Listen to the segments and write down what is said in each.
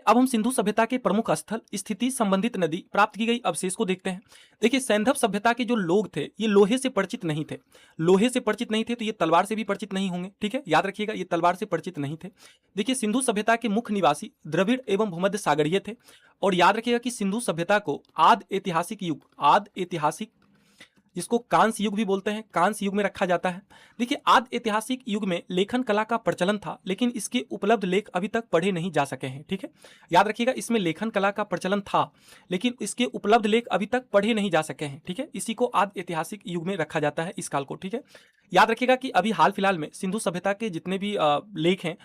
अब हम सिंधु सभ्यता के प्रमुख स्थल, स्थिति, संबंधित नदी, प्राप्त की गई अवशेष को देखते हैं। देखिए सैंधव सभ्यता के जो लोग थे ये लोहे से परिचित नहीं थे। लोहे से परिचित नहीं थे तो ये तलवार से भी परिचित नहीं होंगे, ठीक है, याद रखिएगा ये तलवार से परिचित नहीं थे। देखिए सिंधु सभ्यता के मुख्य निवासी द्रविड़ एवं भूमध्य सागरीय थे। और याद रखिएगा कि सिंधु सभ्यता को आदि ऐतिहासिक युग, आदि ऐतिहासिक, जिसको कांस्य युग भी बोलते हैं, कांस्य युग में रखा जाता है। देखिए आदि ऐतिहासिक युग में लेखन कला का प्रचलन था, लेकिन इसके उपलब्ध लेख अभी तक पढ़े नहीं जा सके हैं, ठीक है, याद रखिएगा इसमें लेखन कला का प्रचलन था लेकिन इसके उपलब्ध लेख अभी तक पढ़े नहीं जा सके हैं, ठीक है, इसी को आदि ऐतिहासिक युग में रखा जाता है इस काल को, ठीक है। याद रखिएगा कि अभी हाल फिलहाल में सिंधु सभ्यता के जितने भी लेख हैं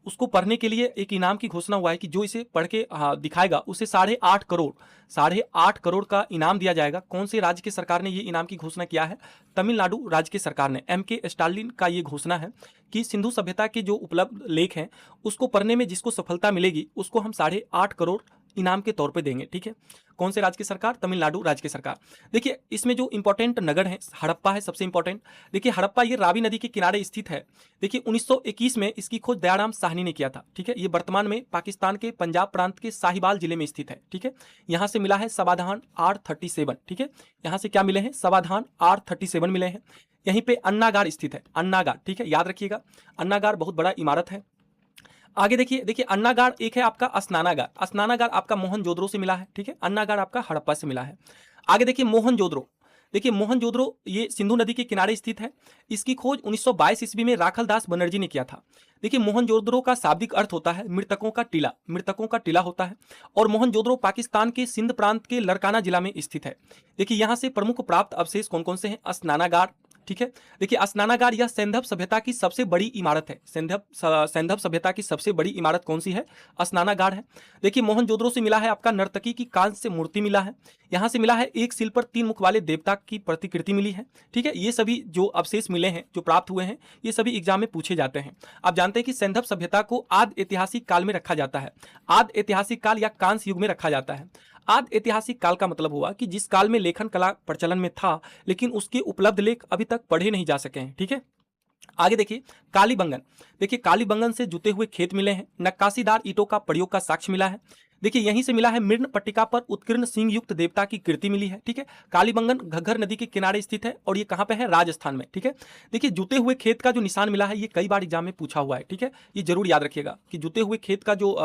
उसको पढ़ने के लिए एक इनाम की घोषणा हुआ है कि जो इसे पढ़ के दिखाएगा उसे 8.5 करोड़ का इनाम दिया जाएगा। कौन से राज्य की सरकार ने ये इनाम की घोषणा किया है? तमिलनाडु राज्य की सरकार ने, MK स्टालिन का ये घोषणा है कि सिंधु सभ्यता के जो उपलब्ध लेख हैं उसको पढ़ने में जिसको सफलता मिलेगी उसको हम 8.5 करोड़ इनाम के तौर पे देंगे, ठीक है। कौन से राज्य की सरकार? तमिलनाडु राज्य की सरकार। देखिए इसमें जो इंपॉर्टेंट नगर है, हड़प्पा है सबसे इंपॉर्टेंट। देखिए हड़प्पा ये रावी नदी के किनारे स्थित है। देखिए 1921 में इसकी खोज दयाराम साहनी ने किया था, ठीक है। ये वर्तमान में पाकिस्तान के पंजाब प्रांत के साहिवाल जिले में स्थित है, ठीक है। यहाँ से मिला है समाधान R37, ठीक है। यहाँ से क्या मिले हैं? समाधान R37 मिले हैं। यहीं पे अन्नागार स्थित है, अन्नागार, ठीक है, याद रखिएगा अन्नागार बहुत बड़ा इमारत है। आगे देखिए अन्नागार एक है आपका स्नानागार, स्नानागार आपका मोहनजोदड़ो से मिला है, ठीक है। अन्नागार आपका हड़प्पा से मिला है। आगे देखिए मोहनजोदड़ो, देखिए मोहनजोदड़ो ये सिंधु नदी के किनारे स्थित है। इसकी खोज 1922 ईस्वी में राखल दास बनर्जी ने किया था। देखिए मोहनजोदड़ो का शाब्दिक अर्थ होता है मृतकों का टीला, मृतकों का टीला होता है। और मोहनजोदड़ो पाकिस्तान के सिंध प्रांत के लरकाना जिला में स्थित है। देखिए यहाँ से प्रमुख प्राप्त अवशेष कौन कौन से हैं? स्नानागार, ठीक है। देखिए स्नानागार यह सैंधव सभ्यता की सबसे बड़ी इमारत है। सैंधव सभ्यता की सबसे बड़ी इमारत कौन सी है? स्नानागार है। देखिए मोहनजोदड़ो से मिला है आपका नर्तकी की कांस्य से मूर्ति मिला है। यहाँ से मिला है एक शिल्प पर 3 मुख वाले देवता की प्रतिकृति मिली है, ठीक है। ये सभी जो अवशेष मिले हैं, जो प्राप्त हुए हैं, ये सभी एग्जाम में पूछे जाते हैं। आप जानते हैं कि सैंधव सभ्यता को आदि ऐतिहासिक काल में रखा जाता है, आदि ऐतिहासिक काल या कांस्य युग में रखा जाता है। आदि ऐतिहासिक काल का मतलब हुआ कि जिस काल में लेखन कला प्रचलन में था लेकिन उसके उपलब्ध लेख अभी तक पढ़े नहीं जा सके हैं, ठीक है। आगे देखिए कालीबंगन, देखिए कालीबंगन से जुते हुए खेत मिले हैं। नक्काशीदार ईंटों का प्रयोग का साक्ष्य मिला है। देखिए यहीं से मिला है मृण पट्टिका पर उत्कीर्ण सिंह युक्त देवता की कृति मिली है, ठीक है। कालीबंगन घग्गर नदी के किनारे स्थित है और ये कहाँ पे है? राजस्थान में, ठीक है। देखिए जुते हुए खेत का जो निशान मिला है ये कई बार एग्जाम में पूछा हुआ है, ठीक है। ये जरूर याद रखिएगा कि जुते हुए खेत का जो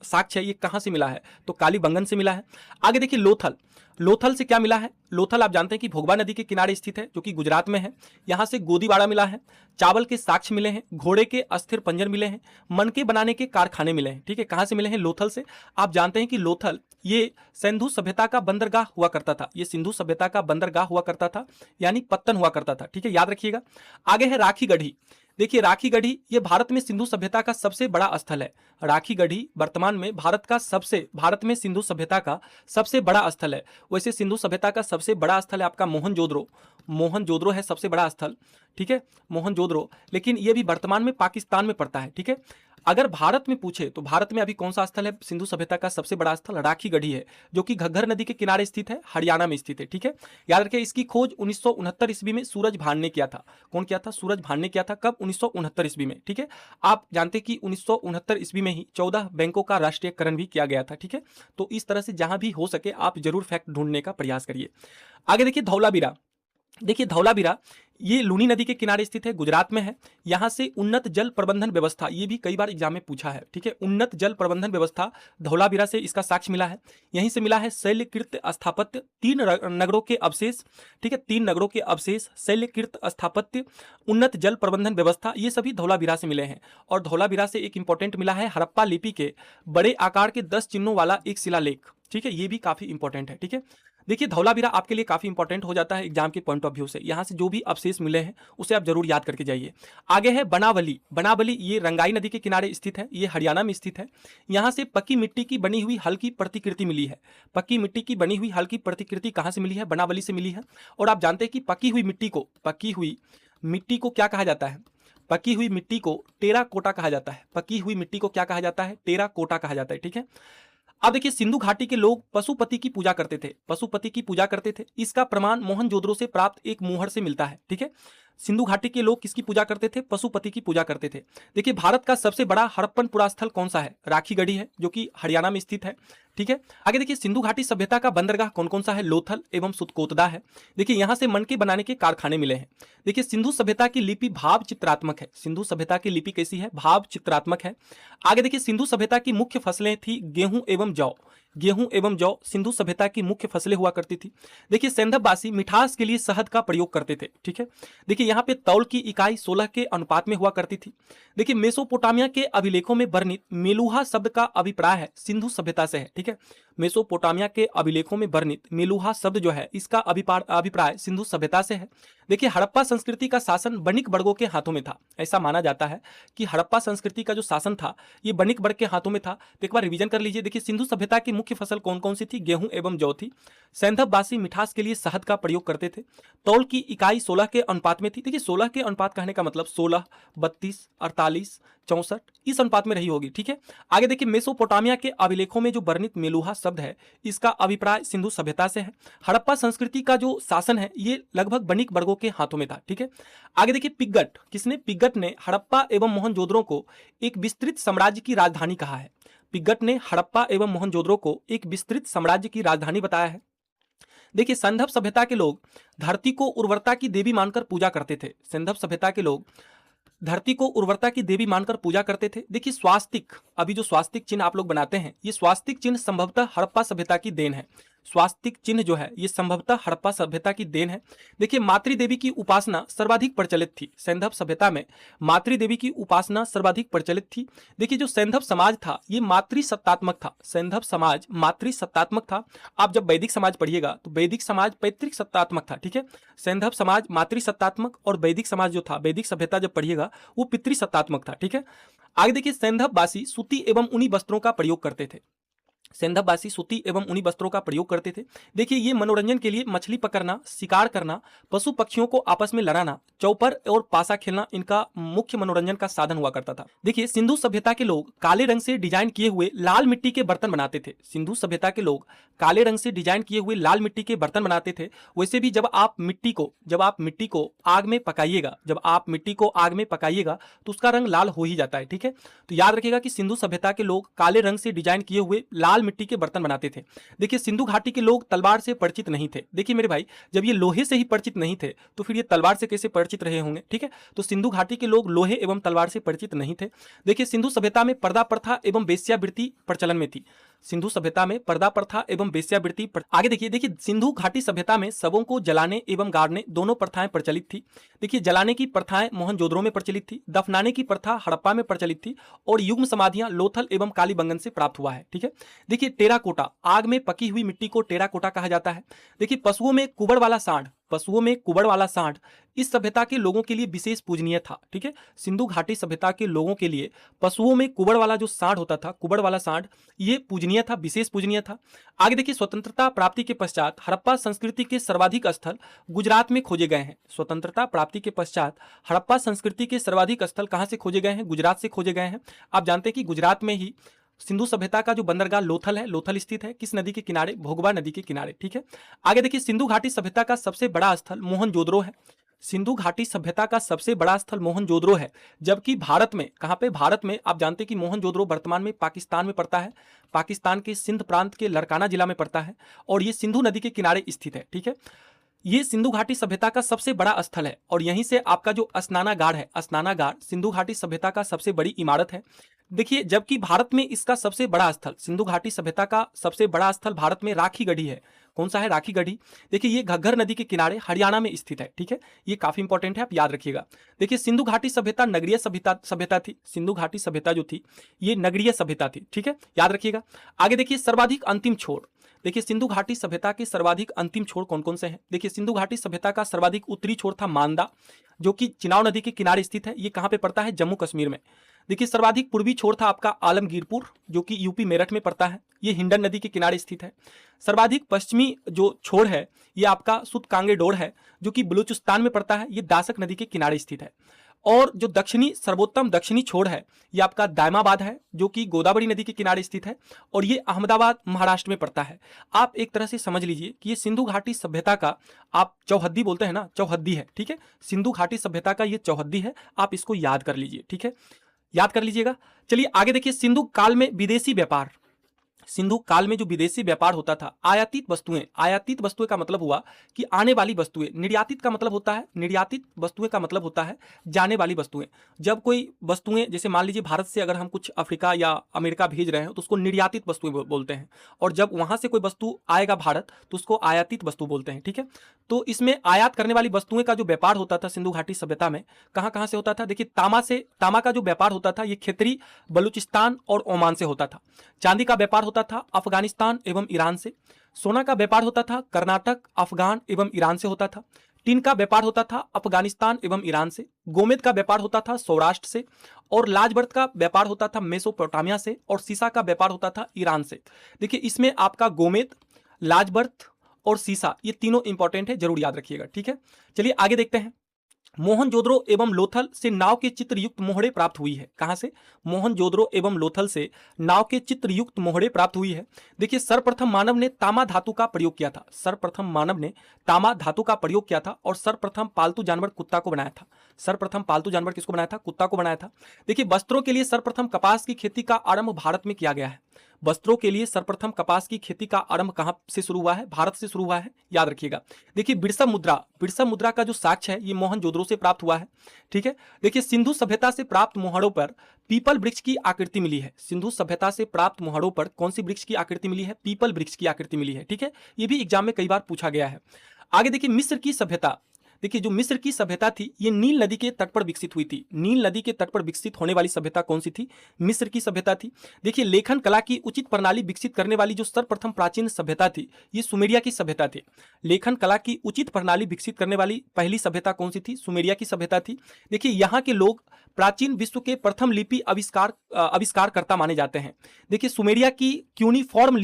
साक्ष्य है ये कहाँ से मिला है? तो कालीबंगन से मिला है। आगे देखिए लोथल, लोथल से क्या मिला है? लोथल आप जानते हैं कि भोगवा नदी के किनारे स्थित है जो कि गुजरात में है। यहाँ से गोदीबाड़ा मिला है। चावल के साक्ष्य मिले हैं, घोड़े के अस्थिर पंजर मिले हैं, मनके बनाने के कारखाने मिले हैं, ठीक है। कहाँ से मिले हैं? लोथल से। आप जानते हैं कि लोथल ये सिंधु सभ्यता का बंदरगाह हुआ करता था, ये सिंधु सभ्यता का बंदरगाह हुआ करता था, यानी पत्तन हुआ करता था, ठीक है, याद रखिएगा। आगे है राखी गढ़ी। देखिए राखी गढ़ी ये भारत में सिंधु सभ्यता का सबसे बड़ा स्थल है। राखी गढ़ी वर्तमान में भारत में सिंधु सभ्यता का सबसे बड़ा स्थल है। वैसे सिंधु सभ्यता का सबसे बड़ा स्थल है आपका मोहनजोदड़ो, मोहनजोदड़ो है सबसे बड़ा स्थल, ठीक है, मोहनजोदड़ो। लेकिन ये भी वर्तमान में पाकिस्तान में पड़ता है, ठीक है। अगर भारत में पूछे तो भारत में अभी कौन सा स्थल है सिंधु सभ्यता का सबसे बड़ा स्थल? राखी गढ़ी है जो कि घग्गर नदी के किनारे स्थित है, हरियाणा में स्थित है, ठीक है। याद रखिए इसकी खोज 1969 ईस्वी में सूरज भान ने किया था। कौन किया था? सूरज भान ने किया था। कब? 1969 ईस्वी में, ठीक है। आप जानते कि 1969 ईस्वी में ही 14 बैंकों का राष्ट्रीयकरण भी किया गया था, ठीक है। तो इस तरह से जहां भी हो सके आप जरूर फैक्ट ढूंढने का प्रयास करिए। आगे देखिए धौलावीरा, देखिए धौलावीरा ये लूनी नदी के किनारे स्थित है, गुजरात में है। यहाँ से उन्नत जल प्रबंधन व्यवस्था, ये भी कई बार एग्जाम में पूछा है, ठीक है। उन्नत जल प्रबंधन व्यवस्था धौलावीरा से इसका साक्ष्य मिला है। यहीं से मिला है शैलकृत स्थापत्य, 3 नगरों के अवशेष, ठीक है, 3 नगरों के अवशेष, शैलकृत स्थापत्य, उन्नत जल प्रबंधन व्यवस्था, ये सभी धौलावीरा से मिले हैं। और धौलावीरा से एक इंपॉर्टेंट मिला है हड़प्पा लिपि के बड़े आकार के 10 चिन्हों वाला एक शिलालेख, ठीक है, ये भी काफी इंपॉर्टेंट है, ठीक है। देखिए धौलावीरा आपके लिए काफी इंपॉर्टेंट हो जाता है एग्जाम के पॉइंट ऑफ व्यू से। यहाँ से जो भी अवशेष मिले हैं उसे आप जरूर याद करके जाइए। आगे है बनावली, बनावली ये रंगाई नदी के किनारे स्थित है, ये हरियाणा में स्थित है। यहाँ से पक्की मिट्टी की बनी हुई हल्की प्रतिकृति मिली है। पक्की मिट्टी की बनी हुई हल्की प्रतिकृति कहाँ से मिली है? बनावली से मिली है। और आप जानते हैं कि पकी हुई मिट्टी को क्या कहा जाता है? पकी हुई मिट्टी को टेराकोटा कहा जाता है। पकी हुई मिट्टी को क्या कहा जाता है? टेराकोटा कहा जाता है, ठीक है। अब देखिए सिंधु घाटी के लोग पशुपति की पूजा करते थे, पशुपति की पूजा करते थे। इसका प्रमाण मोहनजोदड़ो से प्राप्त एक मोहर से मिलता है, ठीक है। सिंधु घाटी के लोग किसकी पूजा करते थे? पशुपति की पूजा करते थे। देखिए भारत का सबसे बड़ा हड़प्पन पुरास्थल कौन सा है? राखीगढ़ी है, जो कि हरियाणा में स्थित है। ठीक है, आगे देखिए सिंधु घाटी सभ्यता का बंदरगाह कौन कौन सा है? लोथल एवं सुतकोतदा है। देखिए यहां से मनके बनाने के कारखाने मिले हैं। देखिए सिंधु सभ्यता की लिपि भाव चित्रात्मक है। सिंधु सभ्यता की लिपि कैसी है? भाव चित्रात्मक है। आगे देखिए सिंधु सभ्यता की मुख्य फसलें थी गेहूं एवं जौ। गेहूं एवं जौ सिंधु सभ्यता की मुख्य फसलें हुआ करती थी। देखिए सैंधववासी मिठास के लिए शहद का प्रयोग करते थे। ठीक है, देखिए यहाँ पे तौल की इकाई 16 के अनुपात में हुआ करती थी। देखिए मेसोपोटामिया के अभिलेखों में वर्णित मेलुहा शब्द का अभिप्राय है सिंधु सभ्यता से है। ठीक है, मेसोपोटामिया के अभिलेखों में वर्णित मेलुहा शब्द जो है इसका अभिप्राय सिंधु सभ्यता से है। देखिए हड़प्पा संस्कृति का शासन बणिक वर्गों के हाथों में था। ऐसा माना जाता है कि हड़प्पा संस्कृति का जो शासन था ये बणिक वर्ग के हाथों में था। तो एक बार रिवीजन कर लीजिए। देखिए सिंधु सभ्यता की मुख्य फसल कौन कौन सी थी? गेहूं एवं जौ थी। सैंधववासी मिठास के लिए शहद का प्रयोग करते थे। तौल की इकाई 16 के अनुपात में थी। देखिए 16 के अनुपात कहने का मतलब 16, 32, 48, 64 इस अनुपात में रही होगी। ठीक है, आगे देखिए मेसोपोटामिया के अभिलेखों में जो वर्णित मेलुहा शब्द है इसका अभिप्राय सिंधु सभ्यता से है। हड़प्पा संस्कृति का जो शासन है ये लगभग बणिक वर्गों के हाथों में था। ठीक है, आगे देखिए पिग्गट, किसने? पिग्गट ने हड़प्पा एवं मोहनजोदड़ो को एक विस्तृत साम्राज्य की राजधानी कहा है। पिग्गट ने हड़प्पा एवं मोहनजोदड़ो को एक विस्तृत साम्राज्य की राजधानी बताया है। देखिए सैंधव सभ्यता के लोग धरती को उर्वरता की देवी मानकर पूजा करते थे। सैंधव सभ्यता के लोग धरती को उर्वरता की देवी मानकर पूजा करते थे। देखिए स्वास्तिक, अभी जो स्वास्तिक चिन्ह आप लोग बनाते हैं ये स्वास्तिक चिन्ह संभवतः हड़प्पा सभ्यता की देन है। स्वास्तिक चिन्ह जो है ये संभवतः हड़प्पा सभ्यता की देन है। देखिए मातृदेवी की उपासना सर्वाधिक प्रचलित थी। सैंधव सभ्यता में मातृदेवी की उपासना सर्वाधिक प्रचलित थी। देखिए जो सैंधव समाज था ये मातृसत्तात्मक था। सैंधव समाज मातृसत्तात्मक था। आप जब वैदिक समाज पढ़िएगा तो वैदिक समाज पैतृक सत्तात्मक था। ठीक है, सैंधव समाज मातृसत्तात्मक और वैदिक समाज जो था, वैदिक सभ्यता जब पढ़िएगा वो पितृसत्तात्मक था। ठीक है, आगे देखिए सैंधववासी सूती एवं ऊनी वस्त्रों का प्रयोग करते थे। सैंधववासी सूती एवं ऊनी वस्त्रों का प्रयोग करते थे। देखिए ये मनोरंजन के लिए मछली पकड़ना, शिकार करना, पशु पक्षियों को आपस में लड़ाना, चौपर और पासा खेलना इनका मुख्य मनोरंजन का साधन हुआ करता था। देखिए सिंधु सभ्यता के लोग काले रंग से डिजाइन किए हुए लाल मिट्टी के बर्तन बनाते थे। सिंधु सभ्यता के लोग काले रंग से डिजाइन किए हुए लाल मिट्टी के बर्तन बनाते थे। वैसे भी जब आप मिट्टी को आग में पकाइएगा, तो उसका रंग लाल हो ही जाता है। ठीक है, तो याद रखिएगा कि सिंधु सभ्यता के लोग काले रंग से डिजाइन किए हुए लाल मिट्टी के बर्तन बनाते थे। देखिए सिंधु घाटी के लोग तलवार से परिचित नहीं थे। देखिए मेरे भाई, जब ये लोहे से ही परिचित नहीं थे तो फिर ये तलवार से कैसे परिचित रहे होंगे? ठीक है, तो सिंधु घाटी के लोग लोहे एवं तलवार से परिचित नहीं थे। देखिए सिंधु सभ्यता में पर्दा प्रथा एवं वेश्यावृत्ति प्रचलन में थी। सिंधु सभ्यता में पर्दा प्रथा एवं वेश्यावृत्ति। आगे देखिए सिंधु घाटी सभ्यता में शवों को जलाने एवं गाड़ने दोनों प्रथाएं प्रचलित थी। देखिए जलाने की प्रथाएं मोहनजोदड़ो में प्रचलित थी, दफनाने की प्रथा हड़प्पा में प्रचलित थी और युग्म समाधियां लोथल एवं कालीबंगन से प्राप्त हुआ है। ठीक है, देखिए टेराकोटा, आग में पकी हुई मिट्टी को टेराकोटा कहा जाता है। देखिए पशुओं में कुबड़ वाला सांड इस सभ्यता के लोगों के लिए विशेष पूजनीय था। ठीक है, सिंधु घाटी सभ्यता के लोगों के लिए पशुओं में कुबड़ वाला जो सांड होता था, कुबड़ वाला सांड, ये पूजनीय था, विशेष पूजनीय था। आगे देखिए स्वतंत्रता प्राप्ति के पश्चात हड़प्पा संस्कृति के सर्वाधिक स्थल गुजरात में खोजे गए हैं। स्वतंत्रता प्राप्ति के पश्चात हड़प्पा संस्कृति के सर्वाधिक स्थल कहां से खोजे गए हैं? गुजरात से खोजे गए हैं। आप जानते हैं कि गुजरात में ही सिंधु सभ्यता का जो बंदरगाह लोथल है, लोथल स्थित है। किस नदी के किनारे? भोगवा नदी के किनारे। ठीक है, आगे देखिए सिंधु घाटी सभ्यता का सबसे बड़ा स्थल मोहनजोदड़ो है। सिंधु घाटी सभ्यता का सबसे बड़ा स्थल मोहनजोदड़ो है, जबकि भारत में कहां पे? भारत में आप जानते हैं कि मोहनजोदड़ो वर्तमान में पाकिस्तान में पड़ता है। पाकिस्तान के सिंध प्रांत के लड़काना जिला में पड़ता है और ये सिंधु नदी के किनारे स्थित है। ठीक है, ये सिंधु घाटी सभ्यता का सबसे बड़ा स्थल है और यहीं से आपका जो स्नानागार है, स्नानागार सिंधु घाटी सभ्यता का सबसे बड़ी इमारत है। देखिए जबकि भारत में इसका सबसे बड़ा स्थल, सिंधु घाटी सभ्यता का सबसे बड़ा स्थल भारत में राखीगढ़ी है। कौन सा है? राखीगढ़ी। देखिए ये घग्गर नदी के किनारे हरियाणा में स्थित है। ठीक है, ये काफी इंपॉर्टेंट है, आप याद रखिएगा। देखिए सिंधु घाटी सभ्यता नगरीय सभ्यता थी। सिंधु घाटी सभ्यता जो थी ये नगरीय सभ्यता थी। ठीक है, याद रखिएगा। आगे देखिए सर्वाधिक अंतिम छोर। देखिए सिंधु घाटी सभ्यता के सर्वाधिक अंतिम छोर कौन कौन से हैं? देखिए सिंधु घाटी सभ्यता का सर्वाधिक उत्तरी छोर था मांदा, जो कि चिनाव नदी के किनारे स्थित है। ये कहां पे पड़ता है? जम्मू कश्मीर में। देखिए सर्वाधिक पूर्वी छोर था आपका आलमगीरपुर, जो कि यूपी मेरठ में पड़ता है। ये हिंडन नदी के किनारे स्थित है। सर्वाधिक पश्चिमी जो छोर है ये आपका सुतकांगेडोर है, जो कि बलूचिस्तान में पड़ता है। ये दासक नदी के किनारे स्थित है। और जो दक्षिणी सर्वोत्तम दक्षिणी छोर है ये आपका दायमाबाद है, जो कि गोदावरी नदी के किनारे स्थित है, और ये अहमदाबाद महाराष्ट्र में पड़ता है। आप एक तरह से समझ लीजिए कि ये सिंधु घाटी सभ्यता का, आप चौहद्दी बोलते हैं ना, चौहद्दी है, ठीक है, सिंधु घाटी सभ्यता का ये चौहद्दी है, आप इसको याद कर लीजिए, ठीक है, याद कर लीजिएगा। चलिए आगे देखिए, सिंधु काल में विदेशी व्यापार। सिंधु काल में जो विदेशी व्यापार होता था, आयातित वस्तुएं, आयातित वस्तुएं का मतलब हुआ कि आने वाली वस्तुएं, निर्यातित का मतलब होता है, निर्यातित वस्तुएं का मतलब होता है जाने वाली वस्तुएं। जब कोई वस्तुएं, जैसे मान लीजिए भारत से अगर हम कुछ अफ्रीका या अमेरिका भेज रहे हैं तो उसको निर्यातित वस्तुएं बोलते हैं, और जब वहां से कोई वस्तु आएगा भारत तो उसको आयातित वस्तु बोलते हैं, ठीक है। तो इसमें आयात करने वाली वस्तुएं का जो व्यापार होता था सिंधु घाटी सभ्यता में, कहां कहां से होता था, देखिए तामा का जो व्यापार होता था ये खेतरी, बलूचिस्तान और ओमान से होता था। चांदी का व्यापार होता था अफगानिस्तान एवं ईरान से। सोना का व्यापार होता था कर्नाटक, अफगान एवं ईरान से होता था। टीन का व्यापार होता था अफगानिस्तान एवं ईरान से। गोमेद का व्यापार होता था सौराष्ट्र से, और लाजबर्द का व्यापार होता था मेसोपोटामिया से, और सीसा का व्यापार होता था ईरान से। देखिए इसमें आपका गोमेद, लाजबर्द और सीसा ये तीनों इंपॉर्टेंट है, जरूर याद रखिएगा, ठीक है। चलिए आगे देखते हैं। मोहनजोदड़ो एवं लोथल से नाव के चित्रयुक्त मोहरे प्राप्त हुई है। कहां से? मोहनजोदड़ो एवं लोथल से नाव के चित्रयुक्त मोहरे प्राप्त हुई है। देखिए सर्वप्रथम मानव ने तामा धातु का प्रयोग किया था, सर्वप्रथम मानव ने तामा धातु का प्रयोग किया था, और सर्वप्रथम पालतू जानवर कुत्ता को बनाया था। सर्वप्रथम पालतू जानवर किसको बनाया था? कुत्ता को बनाया था। देखिए वस्त्रों के लिए सर्वप्रथम कपास की खेती का आरंभ भारत में किया गया है। वस्त्रों के लिए सर्वप्रथम कपास की खेती का आरंभ कहां से शुरू हुआ है? भारत से शुरू हुआ है, याद रखिएगा। देखिए बिरसा मुद्रा का जो साक्ष्य है ये मोहनजोदड़ो से प्राप्त हुआ है, ठीक है। देखिए सिंधु सभ्यता से प्राप्त मोहरों पर पीपल वृक्ष की आकृति मिली है। सिंधु सभ्यता से प्राप्त मोहरों पर कौन सी वृक्ष की आकृति मिली है? पीपल वृक्ष की आकृति मिली है, ठीक है। ये भी एग्जाम में कई बार पूछा गया है। आगे देखिए मिस्र की सभ्यता। देखिए जो मिस्र की सभ्यता थी ये नील नदी के तट पर विकसित हुई थी। नील नदी के तट पर विकसित होने वाली सभ्यता कौन सी थी? मिस्र की सभ्यता थी। देखिए लेखन कला की उचित प्रणाली विकसित करने वाली जो सर्वप्रथम प्राचीन सभ्यता थी ये सुमेरिया की सभ्यता थी। लेखन कला की उचित प्रणाली विकसित करने वाली पहली सभ्यता कौन सी थी? सुमेरिया की सभ्यता थी। देखिए यहाँ के लोग प्राचीन विश्व के प्रथम लिपि आविष्कारकर्ता माने जाते हैं। देखिए सुमेरिया की क्यूनिफॉर्म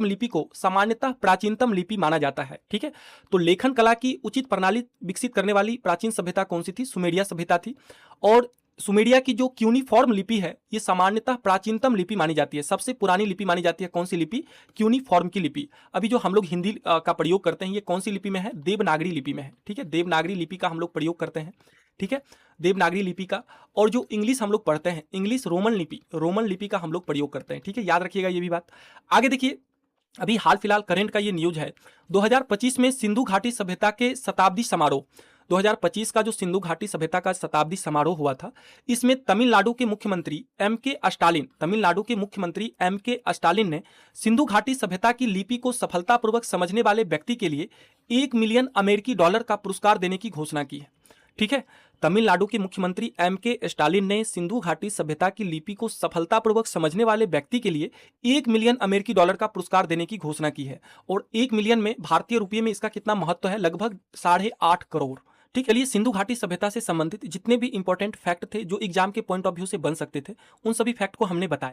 लिपि को सामान्यतः प्राचीनतम लिपि माना जाता है, ठीक है। तो लेखन कला की उचित प्रणाली विकसित करने वाली प्राचीन सभ्यता कौन सी थी? सुमेरिया सभ्यता थी। और सुमेरिया की जो क्यूनिफॉर्म लिपि है ये सामान्यतः प्राचीनतम लिपि मानी जाती है, सबसे पुरानी लिपि मानी जाती है। कौन सी लिपि? क्यूनिफॉर्म की लिपि। अभी जो हम लोग हिंदी का प्रयोग करते हैं ये कौन सी लिपि में है? देवनागरी लिपि में है, ठीक है। देवनागरी लिपि का हम लोग प्रयोग करते हैं, ठीक है, देवनागरी लिपि का। और जो इंग्लिश हम लोग पढ़ते हैं, इंग्लिश रोमन लिपि का हम लोग प्रयोग करते हैं, ठीक है, याद रखिएगा ये भी बात। आगे देखिए अभी हाल फिलहाल करंट का ये न्यूज है, 2025 में सिंधु घाटी सभ्यता के शताब्दी समारोह, 2025 का जो सिंधु घाटी सभ्यता का शताब्दी समारोह हुआ था, इसमें तमिलनाडु के मुख्यमंत्री एम के स्टालिन ने सिंधु घाटी सभ्यता की लिपि को सफलतापूर्वक समझने वाले व्यक्ति के लिए $1 मिलियन का पुरस्कार देने की घोषणा की है, ठीक है। तमिलनाडु के मुख्यमंत्री एम के स्टालिन ने सिंधु घाटी सभ्यता की लिपि को सफलतापूर्वक समझने वाले व्यक्ति के लिए $1 मिलियन का पुरस्कार देने की घोषणा की है। और 1 मिलियन में भारतीय रुपये में इसका कितना महत्व है? लगभग 8.5 करोड़, ठीक है। चलिए सिंधु घाटी सभ्यता से संबंधित जितने भी इंपॉर्टेंट फैक्ट थे जो एग्जाम के पॉइंट ऑफ व्यू से बन सकते थे उन सभी फैक्ट को हमने बताया।